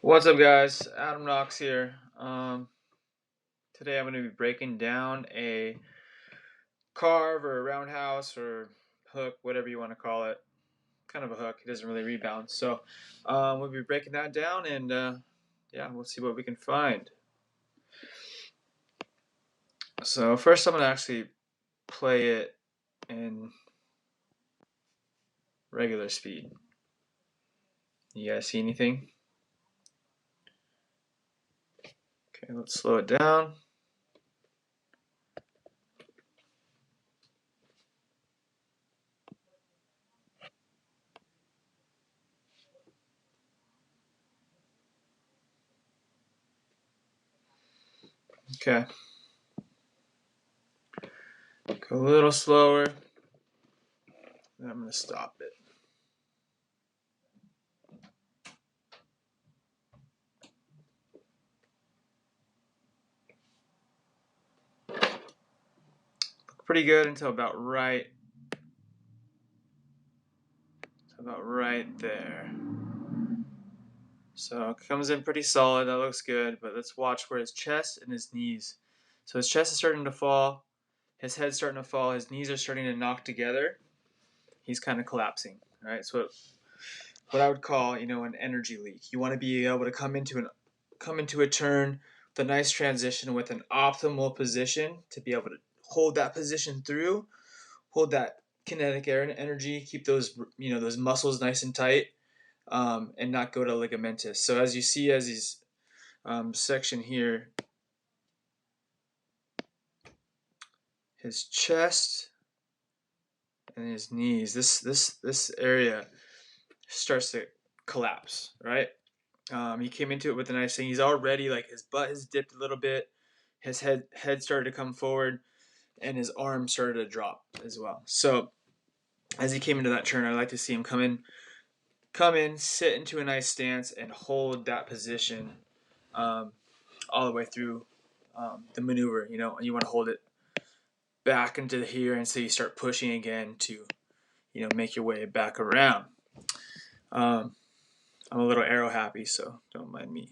What's up, guys? Adam Knox here. Today I'm going to be breaking down a carve or a roundhouse or hook, whatever you want to call it. Kind of a hook. It doesn't really rebound. So we'll be breaking that down, and yeah, we'll see what we can find. So first, I'm going to actually play it in regular speed. You guys see anything? Okay, let's slow it down. Okay. Go a little slower. Then I'm going to stop it. Pretty good until about right there. So it comes in pretty solid. That looks good. But let's watch where his chest and his knees. So his chest is starting to fall. His head's starting to fall. His knees are starting to knock together. He's kind of collapsing. Right. So what I would call, an energy leak. You want to be able to come into a turn with a nice transition with an optimal position to be able to hold that position through, hold that kinetic air and energy, keep those muscles nice and tight, and not go to ligamentous. So as you see, as he's section here, his chest and his knees, this area starts to collapse, right? He came into it with a nice thing. He's already, like, his butt has dipped a little bit, his head started to come forward, and his arm started to drop as well. So as he came into that turn, I like to see him come in, sit into a nice stance, and hold that position all the way through the maneuver. You want to hold it back into here, and so you start pushing again to make your way back around. I'm a little arrow happy, so don't mind me.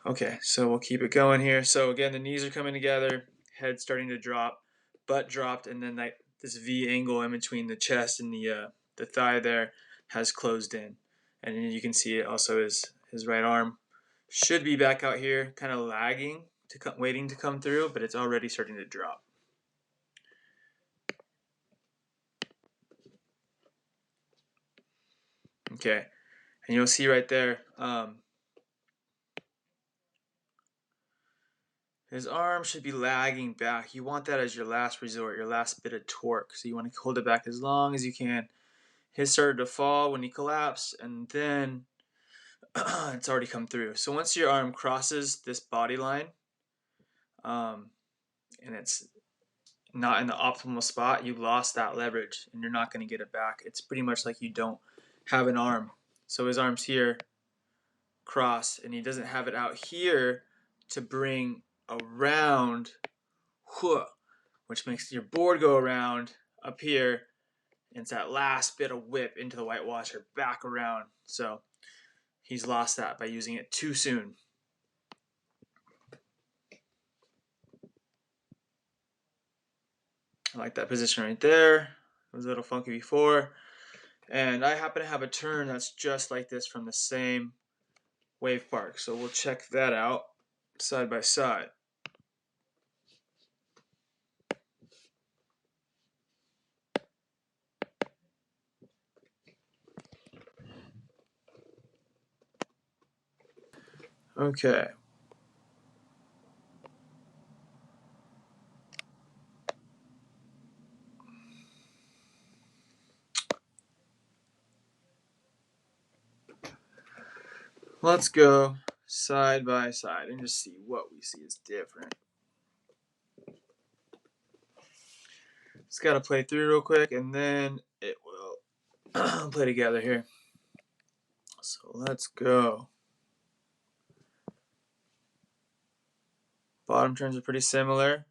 Okay, so we'll keep it going here. So again, the knees are coming together, head starting to drop, butt dropped, and then this V angle in between the chest and the thigh there has closed in, and you can see it also his right arm should be back out here, kind of lagging waiting to come through, but it's already starting to drop. Okay, and you'll see right there, his arm should be lagging back. You want that as your last resort, your last bit of torque. So you want to hold it back as long as you can. His started to fall when he collapsed, and then it's already come through. So once your arm crosses this body line, and it's not in the optimal spot, you lost that leverage, and you're not going to get it back. It's pretty much like you don't have an arm. So his arm's here, crossed, and he doesn't have it out here to bring around, which makes your board go around up here. And it's that last bit of whip into the whitewasher back around. So he's lost that by using it too soon. I like that position right there. It was a little funky before. And I happen to have a turn that's just like this from the same wave park. So we'll check that out side by side. Okay. Let's go side by side and just see what we see is different. It's got to play through real quick, and then it will play together here. So let's go. Bottom turns are pretty similar.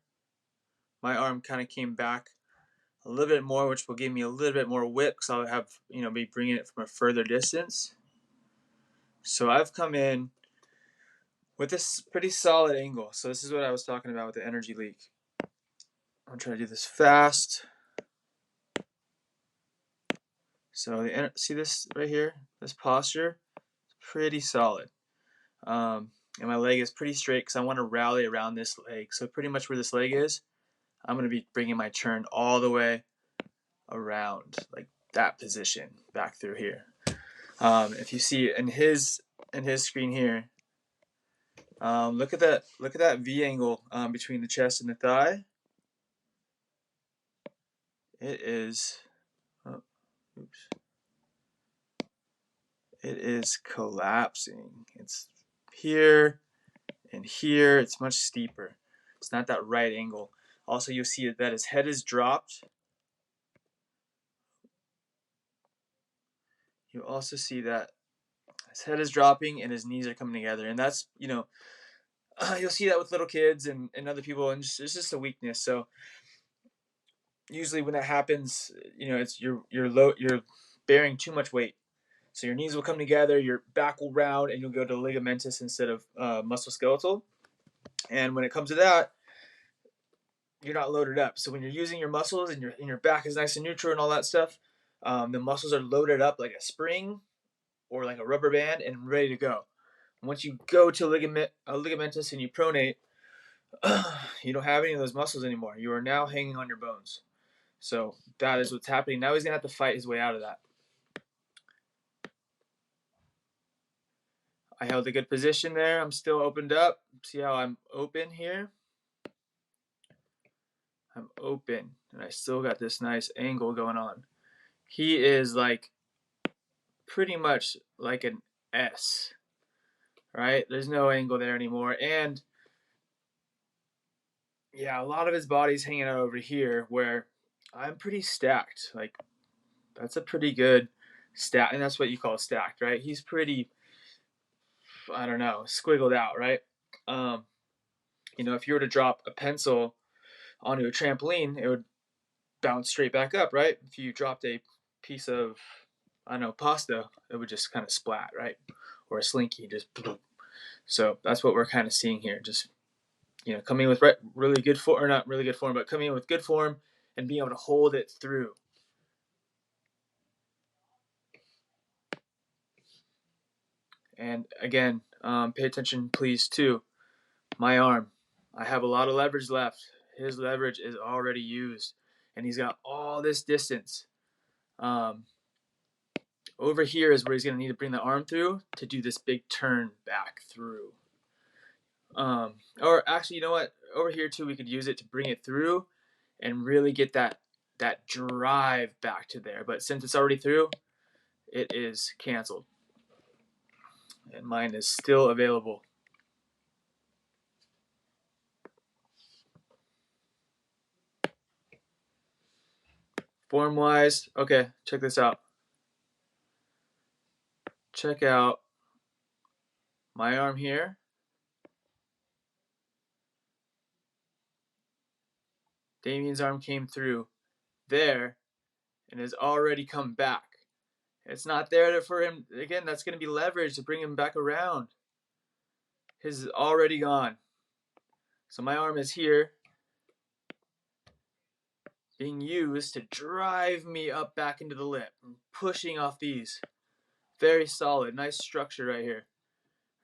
My arm kind of came back a little bit more, which will give me a little bit more whip, because I'll have, be bringing it from a further distance. So I've come in with this pretty solid angle. So this is what I was talking about with the energy leak. I'm trying to do this fast. So see this right here? This posture, pretty solid. And my leg is pretty straight because I want to rally around this leg. So pretty much where this leg is, I'm going to be bringing my turn all the way around, like that position back through here. If you see in his screen here, look at that V angle between the chest and the thigh. It is, oh, oops, it is collapsing. It's here and here. It's much steeper. It's not that right angle. Also, you'll see that his head is dropped. You also see that his head is dropping and his knees are coming together, and that's, you know, you'll see that with little kids and other people, and it's just a weakness. So usually when that happens, you know, it's you're bearing too much weight. So your knees will come together, your back will round, and you'll go to ligamentous instead of musculoskeletal. And when it comes to that, you're not loaded up. So when you're using your muscles and your back is nice and neutral and all that stuff, the muscles are loaded up like a spring or like a rubber band and ready to go. Once you go to ligamentous and you pronate, you don't have any of those muscles anymore. You are now hanging on your bones. So that is what's happening. Now he's going to have to fight his way out of that. I held a good position there. I'm still opened up. See how I'm open here? I'm open, and I still got this nice angle going on. He is like pretty much like an S, right? There's no angle there anymore. And yeah, a lot of his body's hanging out over here where I'm pretty stacked. Like, that's a pretty good stack, and that's what you call stacked, right? He's pretty, I don't know, squiggled out, right? You know, if you were to drop a pencil onto a trampoline, it would bounce straight back up, right? If you dropped a piece of, I don't know, pasta, it would just kind of splat, right? Or a slinky, just boom. So that's what we're kind of seeing here. Just, you know, coming with really good form, or not really good form, but coming in with good form and being able to hold it through. And again, pay attention, please, to my arm. I have a lot of leverage left. His leverage is already used, and he's got all this distance. Over here is where he's going to need to bring the arm through to do this big turn back through. Or actually, you know what? Over here too, we could use it to bring it through and really get that drive back to there. But since it's already through, it is canceled. And mine is still available. Form wise, okay, check this out. Check out my arm here. Damien's arm came through there and has already come back. It's not there for him. Again, that's going to be leverage to bring him back around. His is already gone. So my arm is here, being used to drive me up back into the lip. I'm pushing off these. Very solid. Nice structure right here.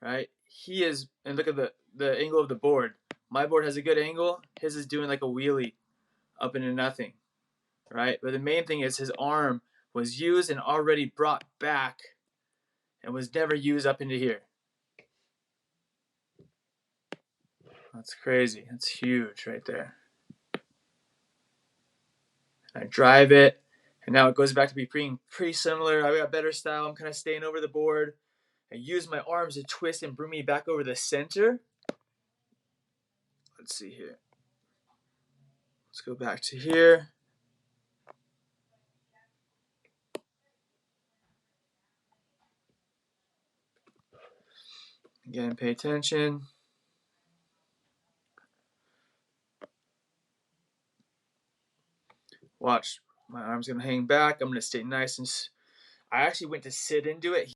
Right? He is, and look at the angle of the board. My board has a good angle. His is doing like a wheelie up into nothing. Right? But the main thing is his arm was used and already brought back and was never used up into here. That's crazy. That's huge right there. I drive it, and now it goes back to being pretty similar. I got better style. I'm kind of staying over the board. I use my arms to twist and bring me back over the center. Let's see here. Let's go back to here. Again, pay attention. Watch. My arm's going to hang back. I'm going to stay nice and... I actually went to sit into it.